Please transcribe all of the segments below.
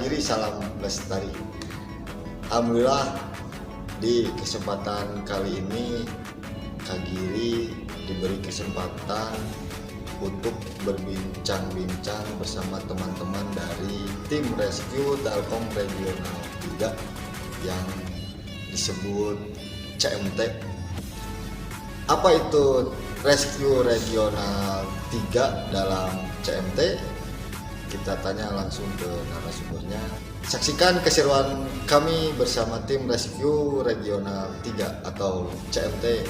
Kagiri, salam lestari. Alhamdulillah di kesempatan kali ini Kagiri diberi kesempatan untuk berbincang-bincang bersama teman-teman dari tim rescue Telkom Regional 3 yang disebut CMT. Apa itu Rescue Regional 3 dalam CMT? Kita tanya langsung ke narasumbernya. Saksikan keseruan kami bersama tim Rescue Regional 3 atau CMT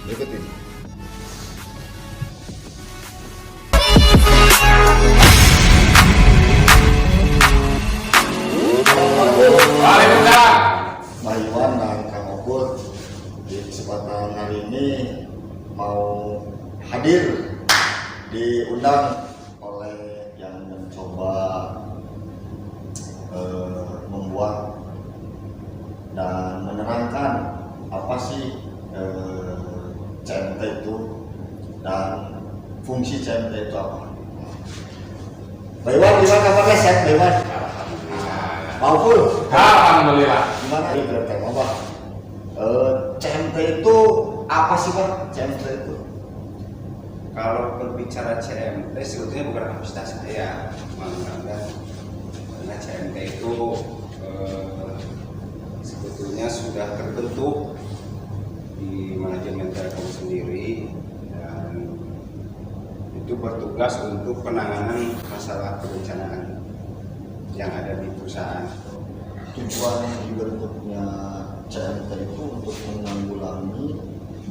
berikut ini. Mbak Iwan dan Kang Oput di kesempatan hari ini mau hadir diundang oleh yang mencoba membuat dan menerangkan apa sih CMT itu dan fungsi CMT itu apa. Mbak Iwan, gimana kabarnya? Sehat Mbak Iwan? Maupun alhamdulillah. Gimana ini bertanya Pak? CMT itu apa sih Pak? CMT itu? Kalau berbicara CMT sebetulnya bukan kapasitas saya mengatakan, karena CMT itu sebetulnya sudah terbentuk di manajemen Telkom sendiri dan itu bertugas untuk penanganan masalah kebencanaan yang ada di perusahaan. Tujuan dibentuknya CMT itu untuk menanggulangi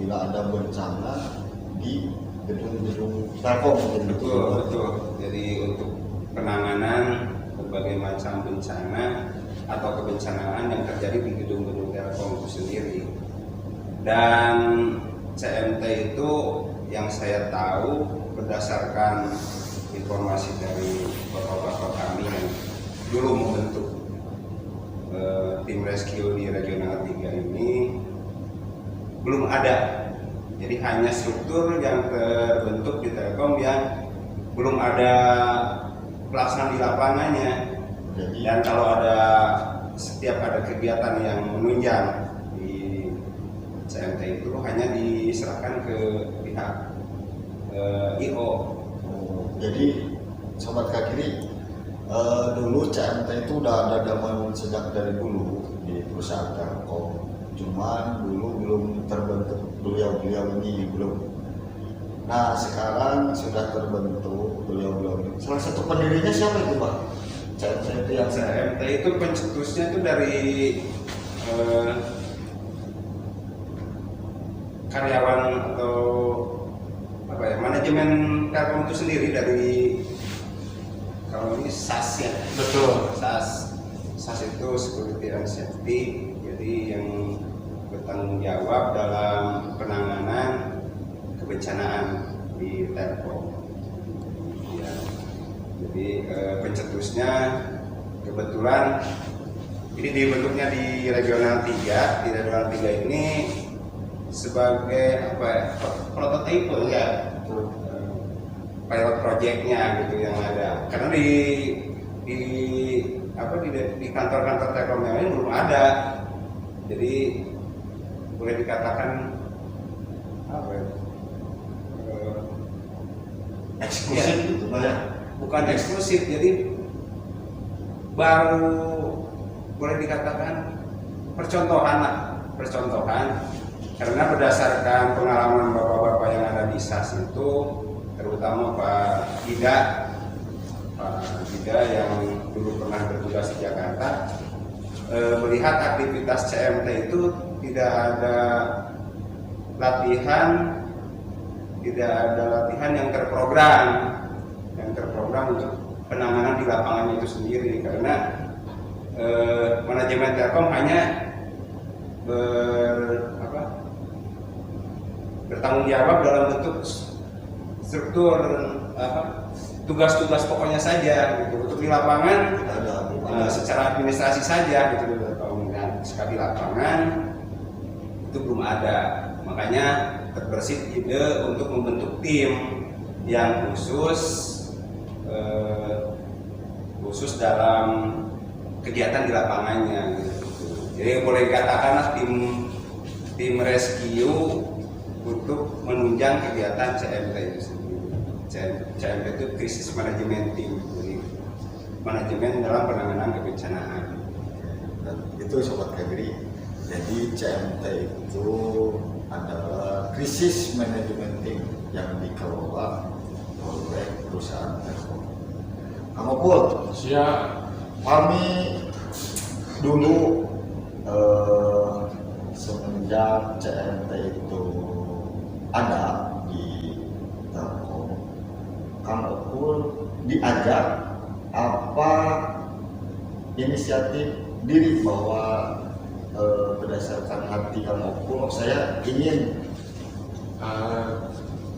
bila ada bencana di gedung-gedung Telkom. Betul. Jadi untuk penanganan berbagai macam bencana atau kebencanaan yang terjadi di gedung-gedung Telkom itu sendiri. Dan CMT itu yang saya tahu berdasarkan informasi dari bapak-bapak kami yang dulu membentuk tim rescue di Regional 3 ini belum ada. Jadi hanya struktur yang terbentuk di Telkom yang belum ada pelaksanaan di lapangannya. Dan kalau setiap ada kegiatan yang menunjang di CMT itu hanya diserahkan ke pihak IO. Jadi Sobat Kagiri, dulu CMT itu udah ada sejak dari dulu di perusahaan Telkom. Cuman dulu belum terbentuk, beliau-beliau ini belum. Nah sekarang sudah terbentuk beliau-beliau ini. Salah satu pendirinya siapa itu Pak? CMT itu pencetusnya itu dari karyawan atau apa ya, manajemen Telkom itu sendiri dari, kalau ini SAS ya. Betul. SAS itu Security and Safety, jadi yang bertanggung jawab dalam penanganan kebencanaan di Telkom. Ya. Jadi pencetusnya kebetulan ini dibentuknya di Regional 3. Di Regional 3 ini sebagai apa ya, prototipe ya, pilot projectnya gitu yang ada. Karena di kantor-kantor Telkom yang lain belum ada. Jadi boleh dikatakan apa ya, eksklusif ya, gitu Pak ya? Bukan eksklusif, jadi baru boleh dikatakan percontohan karena berdasarkan pengalaman bapak-bapak yang ada di SAS itu, terutama Pak Gida yang dulu pernah bertugas di Jakarta, melihat aktivitas CMT itu tidak ada latihan yang terprogram untuk penanganan di lapangannya itu sendiri, karena manajemen Telkom hanya bertanggung jawab dalam bentuk struktur tugas-tugas pokoknya saja gitu. Untuk di lapangan secara administrasi saja gitu. Dan sekali lapangan itu belum ada, makanya terbersit ide untuk membentuk tim yang khusus khusus dalam kegiatan di lapangannya gitu. Jadi boleh dikatakan tim rescue untuk menunjang kegiatan CMT itu sendiri. CMT itu Crisis Management Team, jadi manajemen dalam penanganan kebencanaan. Dan itu Sobat Kagri, jadi CMT itu adalah Crisis Management Team yang dikelola oleh perusahaan Telkom. Kamu pun Siap. kami dulu semenjak CMT itu ada di Telkom, Kang Opul diajak apa inisiatif diri bahwa berdasarkan hati Kang Opul saya ingin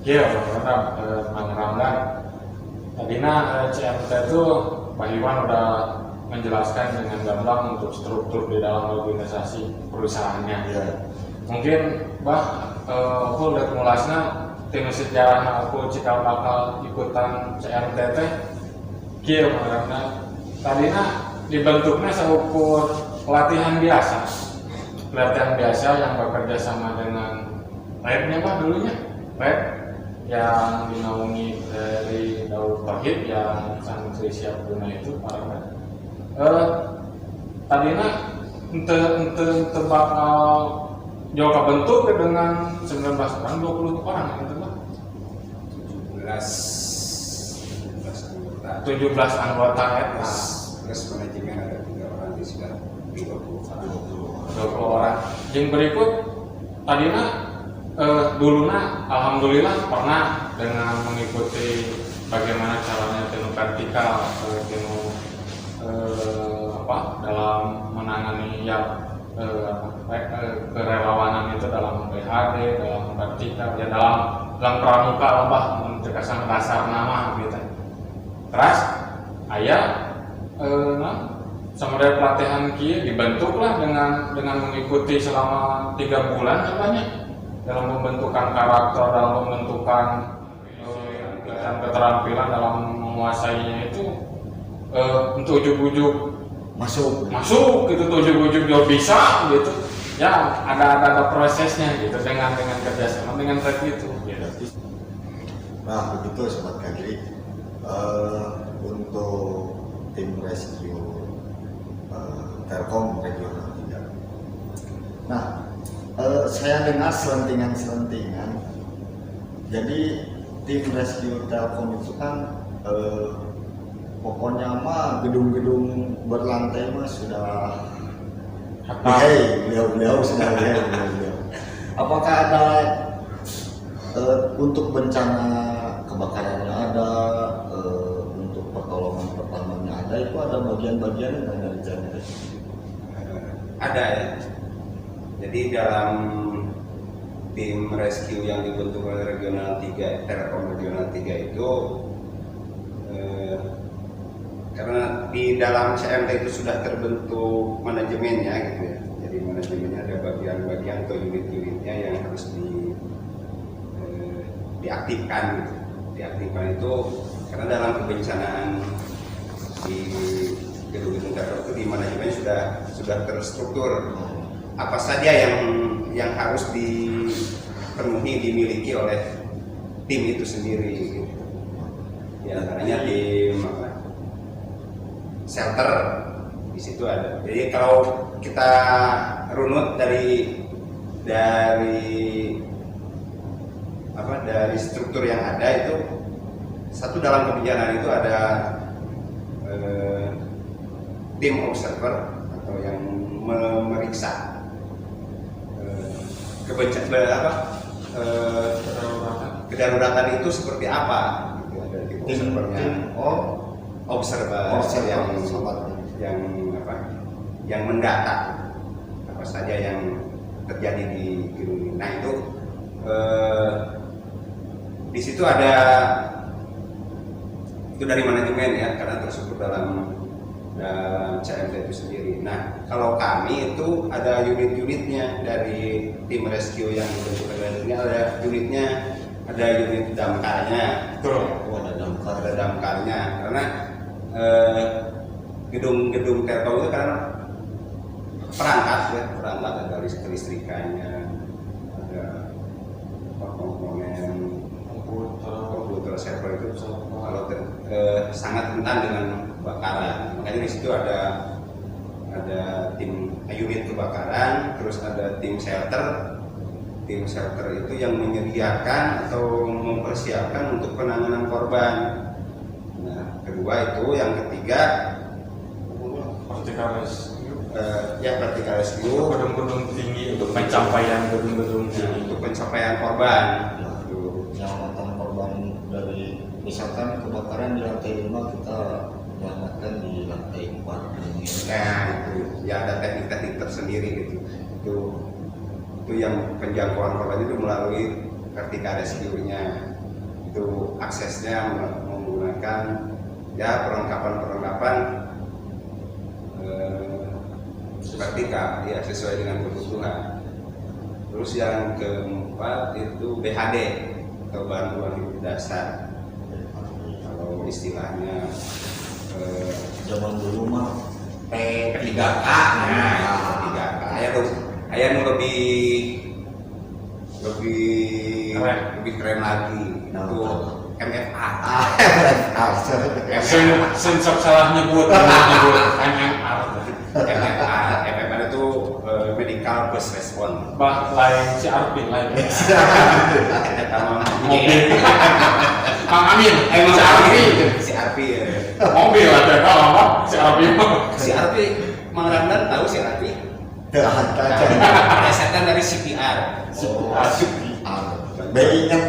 Iya, Bang Ramdan. Tadinya CMT itu Pak Iwan udah menjelaskan dengan gamblang untuk struktur di dalam organisasi perusahaannya. ya Mungkin aku udah mulasnya tim sejarah aku cikal bakal ikutan CMT teh kieu karena tadinya dibentuknya seukur pelatihan biasa yang bekerja sama dengan Rednya dulunya Red yang dinaungi dari Daud Tohid yang santri siap guna itu para tadinya ente bakal jauh bentuk dengan 19 orang 20 orang gitu Pak. 17 anggota ya. Plus manajemen ada 3 orang di sekitar 20 orang. Yang berikut tadinya dulunya alhamdulillah pernah dengan mengikuti bagaimana caranya tim vertikal dalam menangani kerelawanan itu dalam PHD, dalam vertikal, ya dalam pramuka lah mencegah dasar nama gitu. Terus ayah sama dari pelatihan kia dibentuklah dengan mengikuti selama 3 bulan katanya dalam membentukan karakter, dalam membentukan keterampilan dalam menguasainya itu untuk ujuk-ujuk masuk gitu, ujuk-ujuk jauh bisa gitu ya, ada prosesnya gitu dengan kerjasama dengan Red itu gitu. Nah begitu Sobat Kagri, untuk tim rescue Telkom Regional 3. Nah saya dengar selentingan. Jadi tim rescue Telkom itu kan pokoknya mah gedung-gedung berlantai mah sudah beliau sudah beliau. Apakah ada untuk bencana kebakarannya ada, untuk pertolongan pertamanya ada, itu ada bagian-bagian yang dari CMT? Ada ya. Jadi dalam tim rescue yang dibentuk oleh Regional 3, Telkom Regional 3 itu karena di dalam CMT itu sudah terbentuk manajemennya gitu ya. Jadi manajemennya ada bagian-bagian atau unit-unitnya yang harus diaktifkan gitu. Diaktifkan itu karena dalam kebencanaan di gedung-gedung Telkom itu di manajemen sudah terstruktur apa saja yang harus dipenuhi, dimiliki oleh tim itu sendiri gitu. Ya antaranya tim shelter di situ ada. Jadi kalau kita runut dari struktur yang ada itu, satu dalam kebencanaan itu ada tim observer atau yang memeriksa kedaruratan itu seperti apa gitu. Ada tim observernya. Observer yang mendata apa saja yang terjadi di gedung ini. Nah itu di situ ada itu dari manajemen ya, karena terstruktur dalam CMT itu sendiri. Nah kalau kami itu ada unit-unitnya dari tim rescue yang dibentuk ini, ada unitnya, ada unit damkarnya. Betul. Ada damkar. Ada damkarnya karena gedung-gedung telkom itu kan perangkat ya, perangkat ada listrikannya, ada komponen komputer server itu kalau sangat rentan dengan kebakaran. Makanya di situ ada tim unit kebakaran, terus ada tim shelter. Tim shelter itu yang menyediakan atau mempersiapkan untuk penanganan korban. Nah, kedua itu, yang ketiga vertical rescue. Ya vertical rescue Gedung-gedung tinggi untuk pencapaian gedung-gedung tinggi. untuk pencapaian korban. Penyelamatan korban dari misalkan kebakaran di lantai 5 kita menyelamatkan di lantai 4 Nah, itu ya ada teknik-teknik tersendiri gitu. Itu yang penjangkauan korban itu melalui vertical rescue-nya. Itu aksesnya menggunakan ya perlengkapan vertikal ya sesuai dengan kebutuhan. Terus yang keempat itu BHD atau bantuan hidup dasar. Kalau istilahnya zaman dulu mah P3K, nah P3K ayah nu lebih keren lagi itu MFA. Sensor salah nyebut MMR. MFA itu medical first response. Bah lain CRP lain. Mobil. Mang Amin, CRP ya. mobil ada kalau apa CRP Mang Ramdan tahu CRP? Plesetan dari CPR. ingat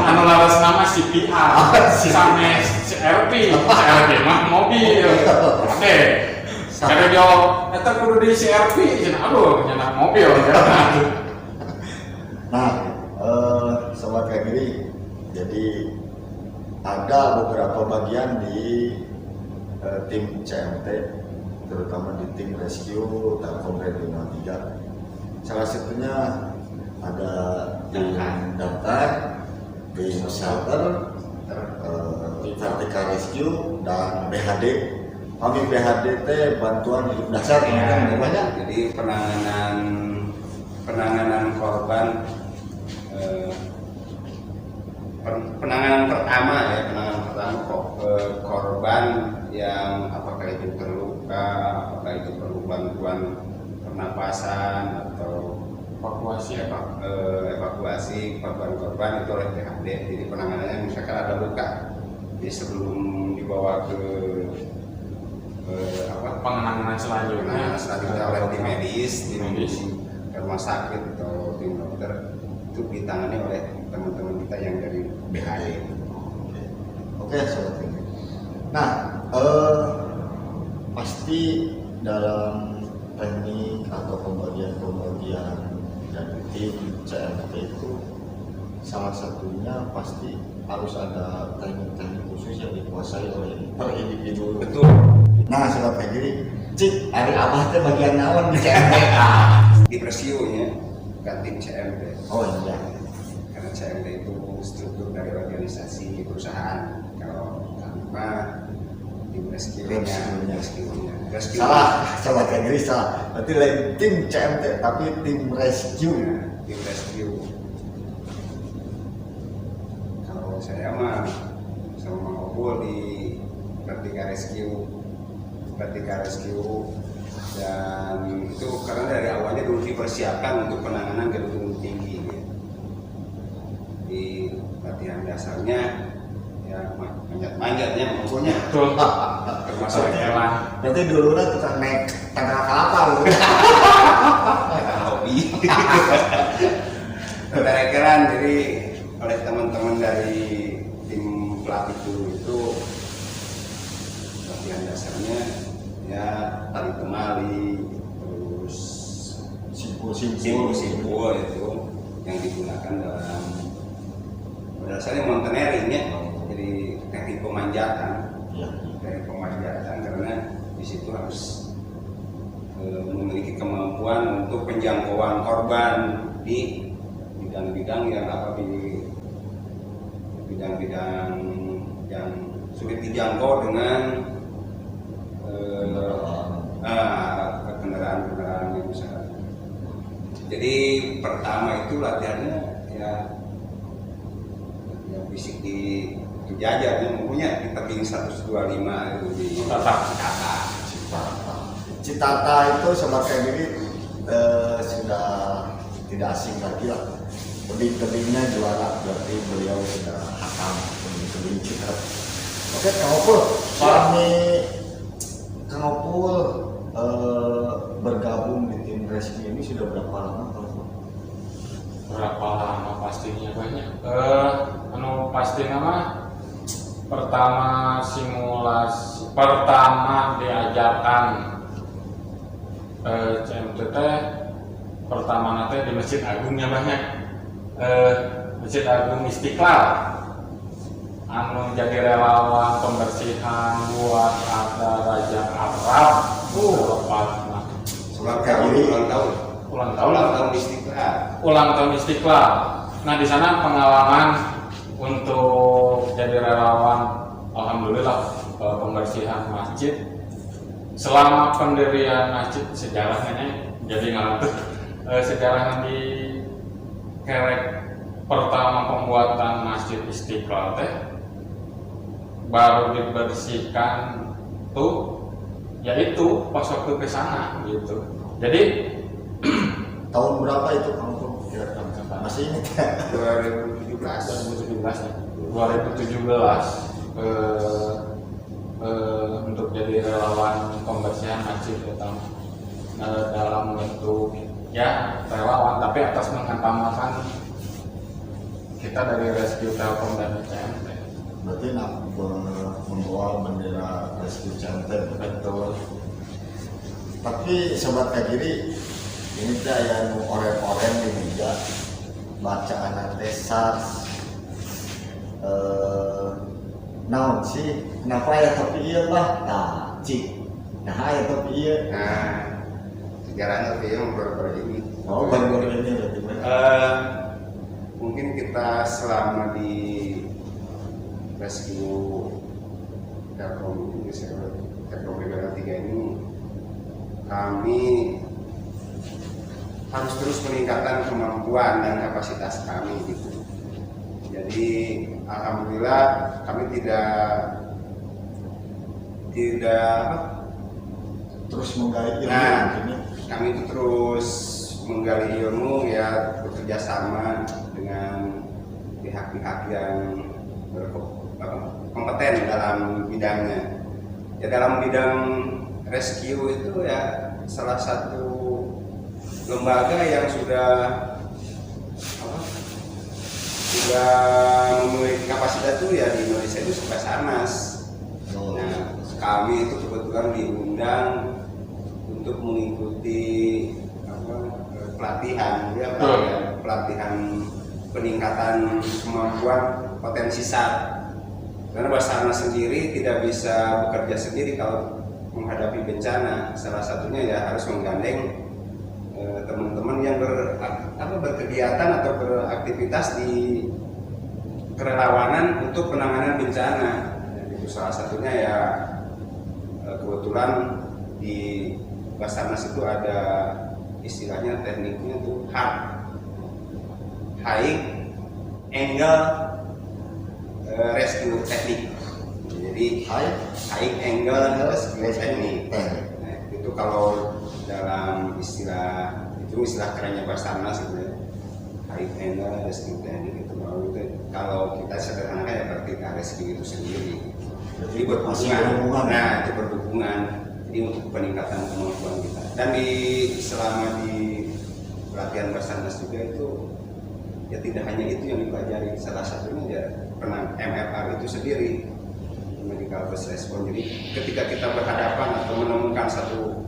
anu lawas nama CPR sama CRP mah mobil. Oke. Karena dia eta kudu di CRP cenah aduh cenah mobil ya. Nah, sobat kayak gini, jadi ada beberapa bagian di tim CMT, terutama di tim rescue Telkom Regional 3. Salah satunya ada tim daftar, tim shelter, vertical rescue, dan BHD. Kami BHD teh bantuan hidup dasar Ya, banyak. jadi penanganan korban penanganan pertama korban yang apakah itu terluka, apakah itu perlu bantuan pernapasan atau evakuasi korban itu oleh PHD. Jadi penanganannya misalkan ada luka, jadi sebelum dibawa ke Penanganan selanjutnya oleh tim medis, ke rumah sakit atau tim dokter itu ditangani oleh teman-teman kita yang dari BHD. Oke, sobat ini. Nah, pasti dalam teknik atau pembagian dari tim CMT itu salah satunya pasti harus ada teknik-teknik khusus yang dikuasai oleh per individu. Betul. Nah, sobat kayak gini, cik, hari abah teh bagian naon di CMT? Di presionya bukan tim CMT. Oh iya. Karena CMT itu struktur dari organisasi perusahaan. Kalau tanpa tim rescue-nya. Salah, sobat kayak gini salah. Berarti lain tim CMT tapi tim rescue. Tim rescue. Kalau saya mah sama Obol di vertical rescue dan itu karena dari awalnya dulu dipersiapkan untuk penanganan gedung tinggi gitu. Di latihan dasarnya ya manjat-manjatnya maksudnya betul termasuk Berarti dulu lah kita naik tangga kelapa loh. kita hobi keterekeran. Jadi oleh teman-teman dari tim pelatih dulu itu latihan dasarnya ya tali temali, terus simpul itu yang digunakan dalam dasarnya mountaineering ya. Jadi teknik pemanjatan, karena di situ harus memiliki kemampuan untuk penjangkauan korban di bidang-bidang yang bidang-bidang yang sulit dijangkau dengan kendaraan yang besar. Jadi pertama itu latihannya ya fisik di Jajar yang punya kita pilih 125 itu di Citata itu Sobat Kagiri sudah tidak asing lagi lah. Tebing-tebingnya juara, berarti beliau sudah hakam tebing-tebing Citata. Oke, Kang Opul, Kang Opul bergabung di tim rescue ini sudah berapa lama? Berapa lama pastinya banyak. Pasti nama pertama simulasi pertama diajarkan CMTT pertama nanti di Masjid Agungnya banyak. Masjid Agung Istiqlal anu jadi relawan pembersihan buat ada Raja Arab ulang tahun Istiqlal. Nah di sana pengalaman untuk jadi relawan, alhamdulillah pembersihan masjid selama pendirian masjid sejarahnya jadi ngalantur sejarahnya di kerek pertama pembuatan masjid Istiqlal teh baru dibersihkan tuh yaitu pas waktu ke sana gitu. Jadi tahun berapa itu Kang Opul? Masih ingat ya? 2017 untuk jadi relawan pembersihan masjid pertama dalam bentuk ya relawan tapi atas mengatasnamakan kita dari Rescue Telkom dan CMT. Berarti membawa bendera Rescue CMT. Betul. Tapi Sobat Kagiri ini teh aya nu oren-oren di meja bacaan teh SARS naon sih kenapa ya topi ieu bah cik nah aya topi ieu sejarahnya film baru ini baru ini berarti mungkin kita selama di rescue Telkom Negara 3 ini kami harus terus meningkatkan kemampuan dan kapasitas kami gitu. Jadi alhamdulillah kami tidak terus menggali ilmu. Kami itu terus menggali ilmu ya, bekerja sama dengan pihak-pihak yang berkompeten dalam bidangnya. Ya dalam bidang rescue itu ya salah satu lembaga yang sudah memiliki kapasitas itu ya di Indonesia itu Basarnas. Nah, kami itu kebetulan diundang untuk mengikuti pelatihan peningkatan kemampuan potensi SAR. Karena Basarnas sendiri tidak bisa bekerja sendiri kalau menghadapi bencana. Salah satunya ya harus menggandeng teman-teman yang berkegiatan atau beraktivitas di kerelawanan untuk penanganan bencana. Itu salah satunya ya kebetulan di Basarnas itu ada istilahnya tekniknya itu high angle rescue teknik. Jadi high angle rescue teknik. Nah, itu kalau dalam istilah kerennya Basarnas itu ya, high angle rescue teknik itu kalau kita sederhanakan ya berarti rescue itu sendiri. Jadi berhubungan. Nah, itu berhubungan. Jadi untuk peningkatan kemampuan kita. Dan selama di pelatihan Basarnas juga itu ya tidak hanya itu yang dipelajari. Salah satunya ya MFR itu sendiri, medical first response. Jadi ketika kita berhadapan atau menemukan satu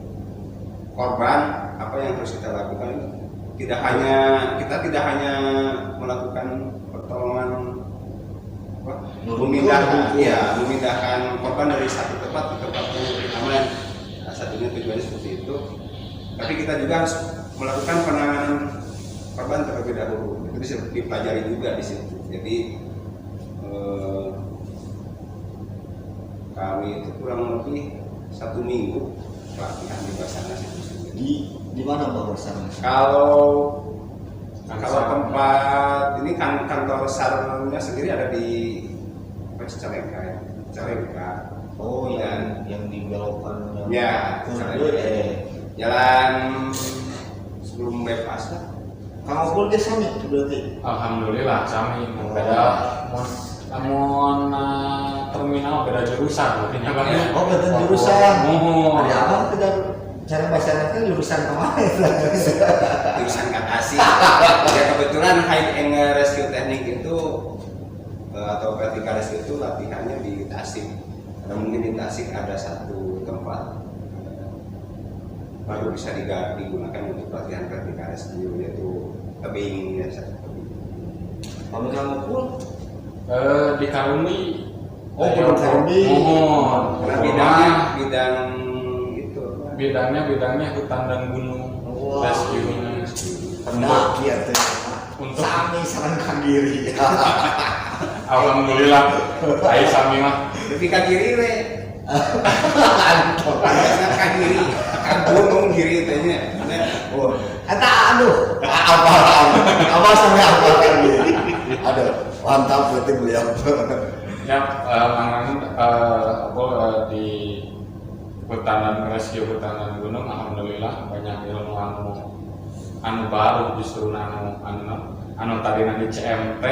korban, apa yang harus kita lakukan? Kita tidak hanya melakukan pertolongan memindahkan korban dari satu tempat ke tempat yang lebih aman. Nah, satunya tujuannya seperti itu. Tapi kita juga harus melakukan penanganan korban terlebih dahulu. Itu bisa dipelajari juga di situ. Jadi kami itu kurang lebih 1 minggu pelatihan di Basarnas itu sendiri. Di mana Pak Basarnas? Kalau tempat ini kan kantor SAR-nya sendiri ada di Cicalengka ya. Cicalengka. Oh, Dan yang di belokan ya, jalan sebelum bypass lah. Kang Opul dia sami itu berarti. Alhamdulillah kami beda namun terminal beda jurusan mungkin ya Bang ya. Oh, beda jurusan. Oh. Ada abang tidak cara Basarnas kan jurusan kemana? Jurusan Kakasi. Ya kebetulan high end rescue teknik itu atau vertical rescue itu latihannya di Tasik. Ada mungkin di Tasik ada satu tempat baru bisa digunakan untuk pelatihan vertical rescue, yaitu tebing ya, satu tebing. Kalau Kang Opul Di Karuni. Oh, di Karuni. Mohon. Bidang itu Bidangnya hutan dan gunung. Wah. Rescue-nya. pendaki ya teh. Untuk Sami sareng Kang Giri. alhamdulillah. Ayo sami mah. Lebih ke kiri we. Panasnya ke kiri, ke gunung kiri tanya. Oh, eta aduh, apa sampai apa Kang Giri? Aduh, mantap berarti beliau. Ya, aku di hutan dan gunung, alhamdulillah banyak ilmu anu baru justru anu tadi di CMT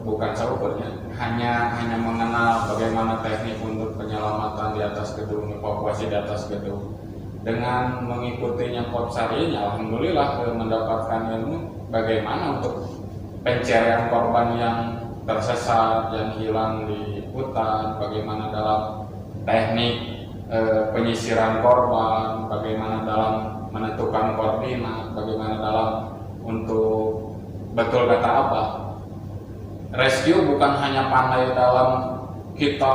bukan seukurnya hanya mengenal bagaimana teknik untuk penyelamatan di atas gedung, evakuasi di atas gedung. Dengan mengikutinya Kopsar ini, alhamdulillah mendapatkan ilmu bagaimana untuk pencarian korban yang tersesat, yang hilang di hutan, bagaimana dalam teknik penyisiran korban, bagaimana dalam menentukan koordinat, bagaimana dalam untuk betul kata apa, rescue bukan hanya pandai dalam kita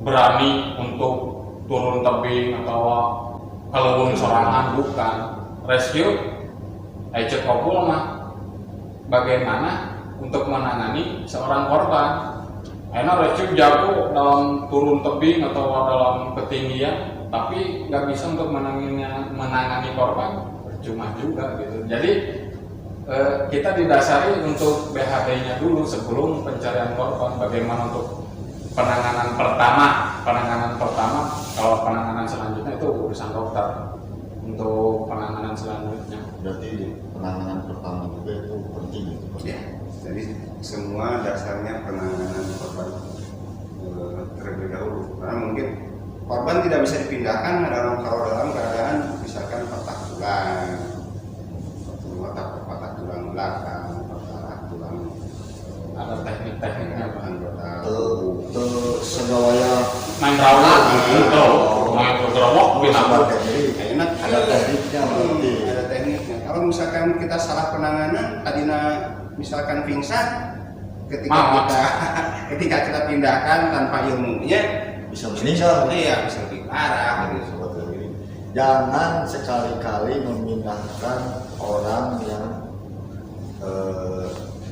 berani untuk turun tebing atau kelewung sorangan, bukan. Rescue cek Opul mah bagaimana untuk menangani seorang korban. Enak rescue jago dalam turun tebing atau dalam ketinggian, tapi nggak bisa untuk menangani korban, percuma juga gitu. Jadi kita didasari untuk BHD-nya dulu sebelum pencarian korban. Bagaimana untuk penanganan pertama, kalau penanganan selanjutnya itu urusan dokter. Untuk penanganan selanjutnya. Berarti penanganan pertama juga itu penting gitu Pak. Ya, jadi semua dasarnya penanganan korban terlebih dahulu. Karena mungkin korban tidak bisa dipindahkan kalau dalam keadaan misalkan patah tulang, patah tulang belakang, patah tulang Ada teknik-tekniknya Pak. anggota Tuh segawaya Main rawat gitu, main gerowok binatang. enak ada tekniknya berarti. ada tekniknya. Kalau misalkan kita salah penanganan, tadinya misalkan pingsan, ketika kita pindahkan tanpa ilmunya Bisa meninggal. iya bisa lebih parah gitu. Sobat Giri. Jangan sekali-kali memindahkan orang yang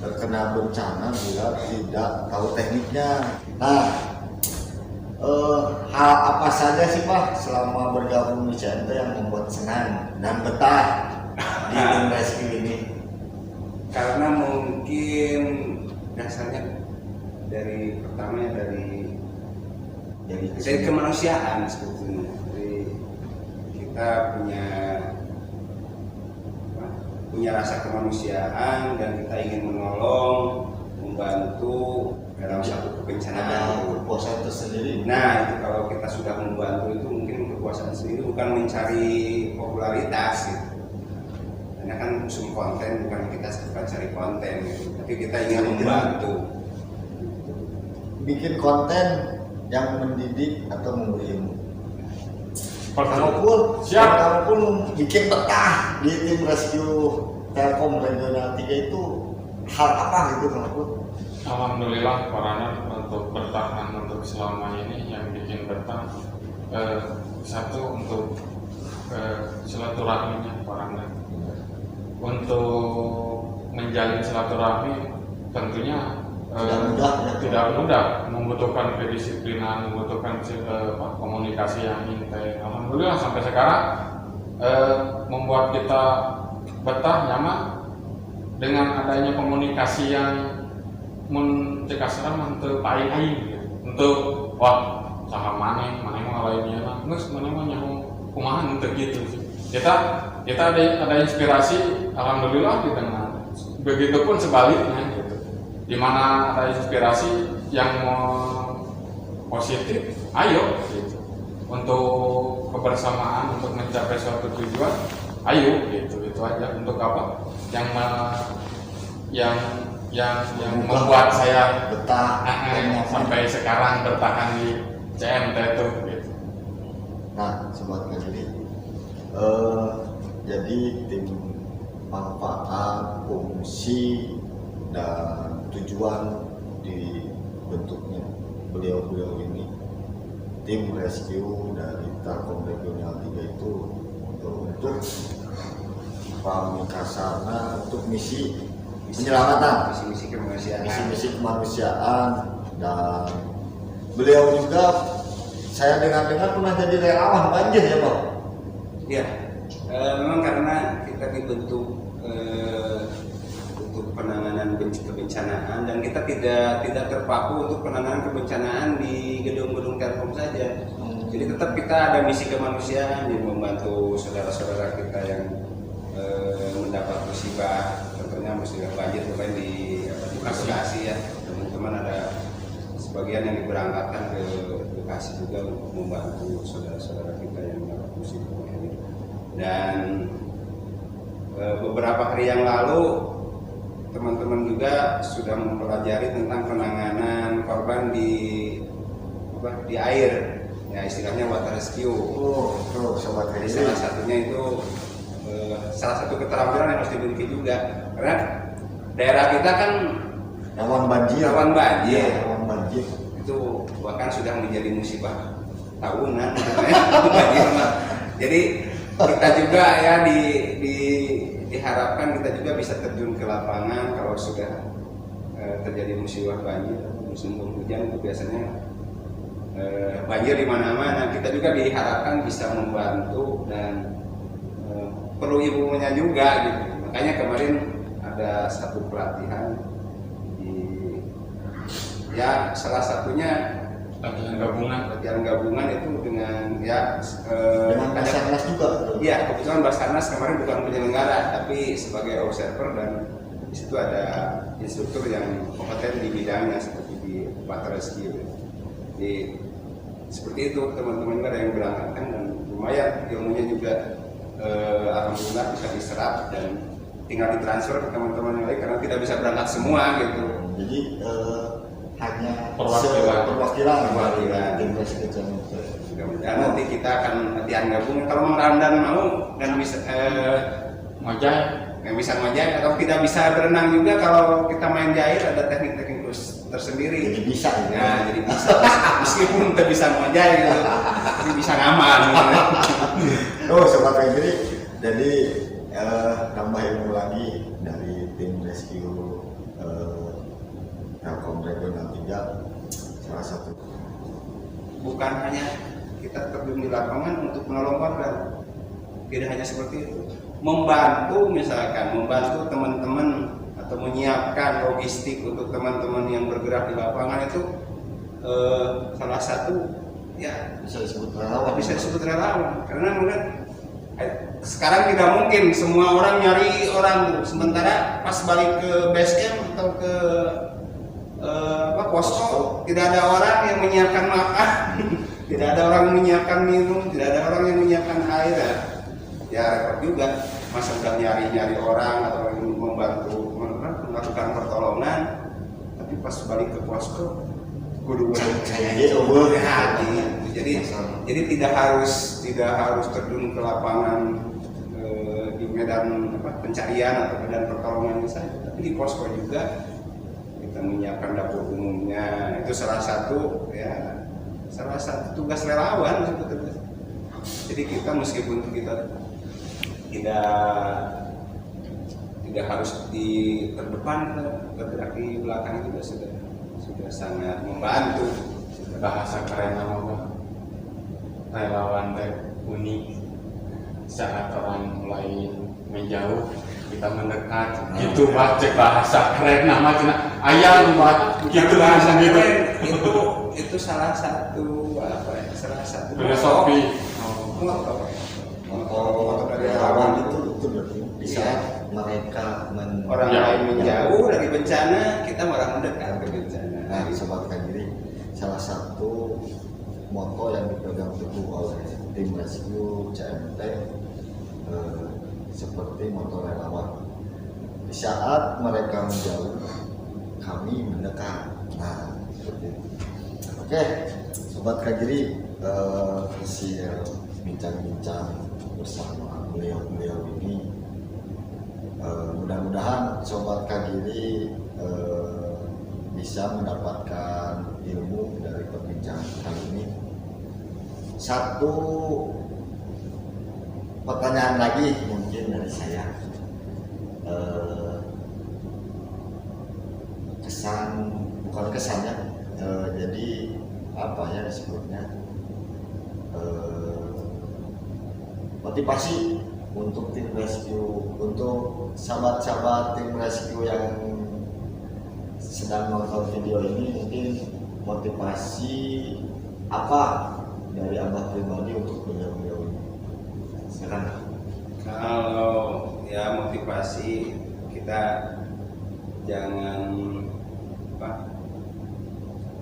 terkena bencana bila tidak tahu tekniknya. Nah, hal apa saja sih Pak selama bergabung di CMT yang membuat senang dan betah di tim rescue ini? Karena mungkin dasarnya pertamanya dari kemanusiaan sebetulnya. Jadi kita punya rasa kemanusiaan dan kita ingin menolong, membantu dalam satu kebencanaan. Kepuasan tersendiri. Nah, itu kalau kita sudah membantu itu mungkin kepuasan sendiri, bukan mencari popularitas gitu. Karena kan usung konten, bukan kita bukan cari konten gitu. Tapi kita ingin membantu. Bikin konten yang mendidik atau memberi ilmu. Pertama, Siap. Kamu pun bikin betah di tim rescue Telkom Regional 3 itu hal apa gitu kamu pun? alhamdulillah Paraner untuk bertahan untuk selama ini yang bikin betah satu untuk silaturahminya Paraner. Untuk menjalin silaturahmi tentunya tidak mudah, membutuhkan kedisiplinan, membutuhkan komunikasi yang intens. Alhamdulillah sampai sekarang membuat kita betah, nyaman dengan adanya komunikasi yang mencegah serang untuk paling gitu. Untuk wah saham mana mau lainnya lah, ngus mana mau nyaho kumahan untuk gitu sih. Kita ada inspirasi, alhamdulillah di tengah. Begitupun sebaliknya gitu. Di mana ada inspirasi yang positif, ayo gitu. Untuk kebersamaan, untuk mencapai suatu tujuan, ayo gitu. Itu aja. Untuk apa? Yang membuat saya betah sampai sekarang bertahan di CMT itu gitu. Nah, sobat Kadiri, jadi tim manfaat, fungsi, dan tujuan dibentuknya beliau-beliau ini, tim rescue dari Telkom Regional 3 itu untuk pamekasarna untuk misi penyelamatan, misi kemanusiaan, dan beliau juga saya dengar-dengar pernah jadi relawan banjir ya Pak? Iya, memang karena kita dibentuk untuk penanganan kebencanaan, dan kita tidak terpaku untuk penanganan kebencanaan di gedung-gedung Telkom saja. Jadi tetap kita ada misi kemanusiaan yang membantu saudara-saudara kita yang mendapat musibah, contohnya musibah banjir kemarin di Bekasi ya. Teman-teman ada sebagian yang diberangkatkan ke Bekasi juga untuk membantu saudara-saudara kita yang mendapat musibah ini. Dan beberapa hari yang lalu teman-teman juga sudah mempelajari tentang penanganan korban di air, ya istilahnya water rescue. Sobat Jadi Kadiri. salah satunya itu salah satu keterampilan yang harus dimiliki juga, karena daerah kita kan Rawan banjir. rawan banjir. Iya, rawan banjir. Itu bahkan sudah menjadi musibah tahunan. Jadi kita juga ya diharapkan kita juga bisa terjun ke lapangan kalau sudah terjadi musibah banjir, musim hujan itu biasanya banjir di mana-mana. Kita juga diharapkan bisa membantu dan perlu ilmunya juga gitu. Makanya kemarin ada satu pelatihan ya salah satunya latihan gabungan itu dengan Dengan Basarnas juga. iya, kebetulan Basarnas kemarin bukan penyelenggara tapi sebagai observer, dan di situ ada instruktur yang kompeten di bidangnya seperti di water rescue. Jadi seperti itu, teman-teman juga ada yang berangkatkan dan lumayan ilmunya juga alhamdulillah bisa diserap dan tinggal ditransfer ke teman-teman yang lain karena tidak bisa berangkat semua gitu. Jadi hanya perwakilan dari tim rescue CMT. Dan nanti kita akan latihan gabung. Kalau Mang Ramdan mau dan bisa ngojek atau tidak bisa berenang juga, kalau kita main di air ada teknik-teknik tersendiri. Jadi bisa ya. Nah, jadi bisa meskipun tidak bisa ngojek gitu, tapi bisa ngaman. Gitu. Sobat Kadiri, jadi tambah ilmu lagi dari tim rescue Telkom Regional 3, salah satu. Bukan hanya kita terjun di lapangan untuk menolong korban, tidak hanya seperti itu. Membantu teman-teman atau menyiapkan logistik untuk teman-teman yang bergerak di lapangan itu salah satu ya Bisa disebut relawan. karena mungkin sekarang tidak mungkin semua orang nyari orang, sementara pas balik ke base camp atau ke posko tidak ada orang yang menyiapkan makan, tidak ada orang yang menyiapkan minum, tidak ada orang yang menyiapkan air ya repot juga. Masa udah nyari orang atau yang membantu melakukan pertolongan, tapi pas balik ke posko kudu jadi tidak harus terjun ke lapangan di medan pencarian atau medan pertolongan saja, tapi di posko juga kita menyiapkan dapur umumnya. Itu salah satu tugas relawan sebetulnya. Jadi kita meskipun kita tidak harus di terdepan, bergerak di belakang juga sudah sudah sangat membantu. Bahasa keren nama Bang. Relawan teh unik. Saat orang mulai menjauh kita mendekat gitu baca bahasa keren nama cina ayam buat gitu bahasa gitu itu salah satu filosofi. Moto dari relawan itu berarti di saat mereka orang lain menjauh dari bencana, kita malah mendekat ke bencana. Nah, Sobat Kagiri, salah satu moto yang dipegang teguh oleh tim rescue CMT seperti moto relawan. Di saat mereka menjauh, kami mendekat. Nah, seperti itu. Oke, Sobat Kagiri, hasil bincang-bincang bersama beliau-beliau ini, mudah-mudahan Sobat Kagiri bisa mendapatkan ilmu dari perbincangan kali ini. Satu pertanyaan lagi mungkin dari saya, bukan kesannya, jadi apa ya disebutnya, motivasi untuk tim rescue, untuk sahabat-sahabat tim rescue yang sedang nonton video ini, mungkin motivasi apa dari Abah pribadi untuk beliau-beliau ini? Silakan. Kalau ya motivasi, kita jangan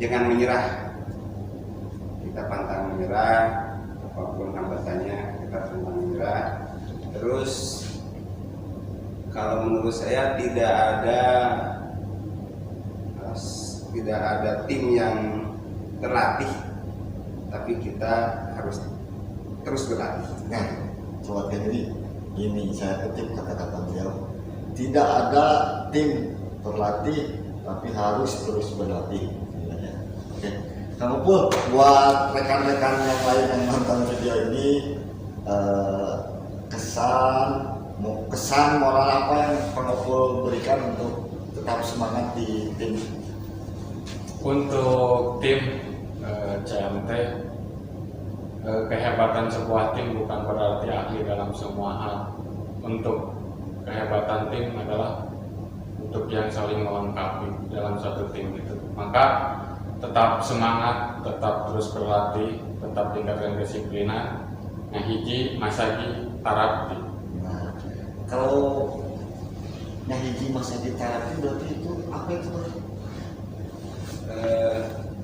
menyerah. Kita pantang menyerah, apapun hambatannya kita pantang menyerah. Terus kalau menurut saya tidak ada tim yang terlatih, tapi kita harus terus berlatih. Nah, Sobat Kagiri, ini saya kutip kata-kata beliau, tidak ada tim terlatih tapi harus terus berlatih. Oke, Kang Upul, buat rekan-rekan yang lain yang nonton video ini, kesan moral apa yang Kang Upul berikan untuk tetap semangat di tim? Untuk tim CMT, kehebatan sebuah tim bukan berarti ahli dalam semua hal. Untuk kehebatan tim adalah untuk yang saling melengkapi dalam satu tim itu. Maka tetap semangat, tetap terus berlatih, tetap tingkatkan kedisiplinan. Nah, hiji masagi tarapti. Nah, kalau hiji masagi tarapti berarti itu apa itu?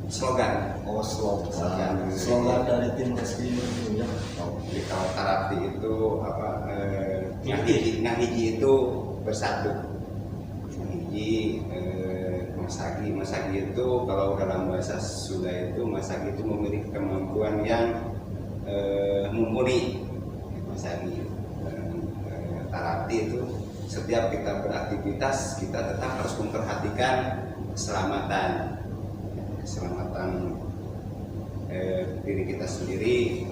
Slogan. Oh, slogan dari tim rescue ini ya. Jadi kalau tarapti itu apa? Ngahiji itu bersatu. Ngahiji masagi itu kalau dalam bahasa Sunda itu masagi itu memiliki kemampuan yang mumpuni. Masagi tarapti itu setiap kita beraktivitas kita tetap harus memperhatikan keselamatan diri kita sendiri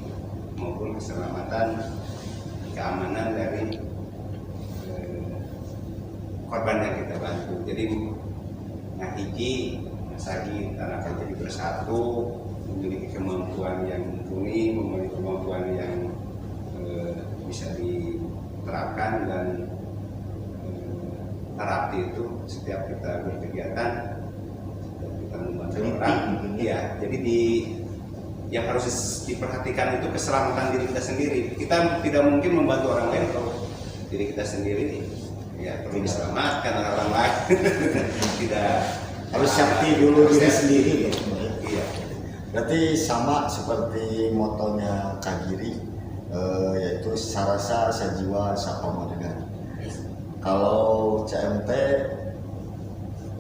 maupun keselamatan keamanan dari korban yang kita bantu. Jadi ngahiji masagi tanah jadi bersatu, memiliki kemampuan yang mumpuni, memiliki kemampuan yang bisa diterapkan, dan tarapti itu setiap kita berkegiatan kita membantu orang, ya. Jadi yang harus diperhatikan itu keselamatan diri kita sendiri. Kita tidak mungkin membantu orang lain kalau diri kita sendiri ya perlu diselamatkan orang lain. Tidak harus sakti dulu diri sendiri gitu. Iya. Berarti sama seperti motonya Kagiri, yaitu sarasa sajiwa sapamadegan. Kalau CMT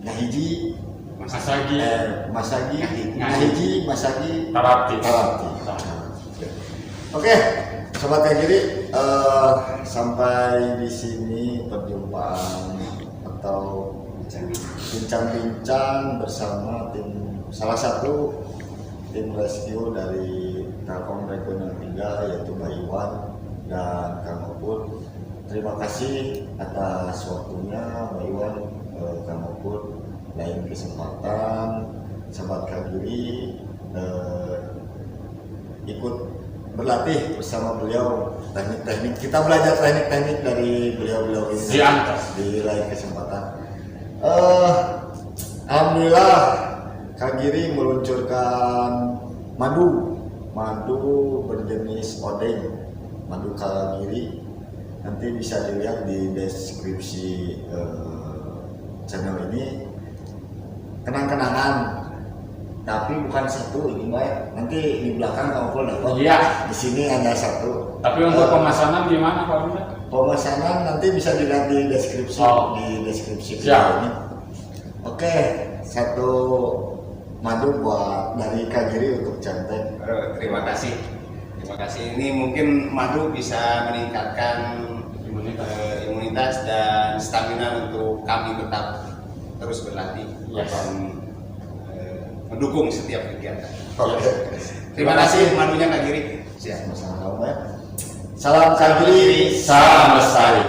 ngahiji ngahiji masagi tarapti. Oke, Sobat Kagiri, sampai di sini perjumpaan atau bincang-bincang bersama salah satu tim rescue dari Telkom Regional 3, yaitu Mbak Iwan dan Kang Upul. Terima kasih atas waktunya Mbak Iwan, Kang Upul. lain kesempatan sahabat Kagiri ikut berlatih bersama beliau teknik-teknik. Kita belajar teknik-teknik dari beliau-beliau ini Di atas. di lain kesempatan. Alhamdulillah Kagiri meluncurkan madu berjenis odeng, madu Kagiri. Nanti bisa dilihat di deskripsi channel ini. Kenang-kenangan, tapi bukan satu ini Mbak. Nanti di belakang kamu dapat. Iya. Di sini ada satu. Tapi untuk pemesanan gimana Pak Bunda? Pemesanan nanti bisa dilihat di deskripsi di deskripsi video Siap. ini. Oke, satu madu buat dari Kagiri untuk Centeng. Terima kasih. Terima kasih. Ini mungkin madu bisa meningkatkan imunitas dan stamina untuk kami tetap terus berlatih dan mendukung setiap kegiatan. Oke. Terima kasih madunya Kak Giri. Siap. Sama-sama kamu ya. Salam Kagiri, Salam lestari.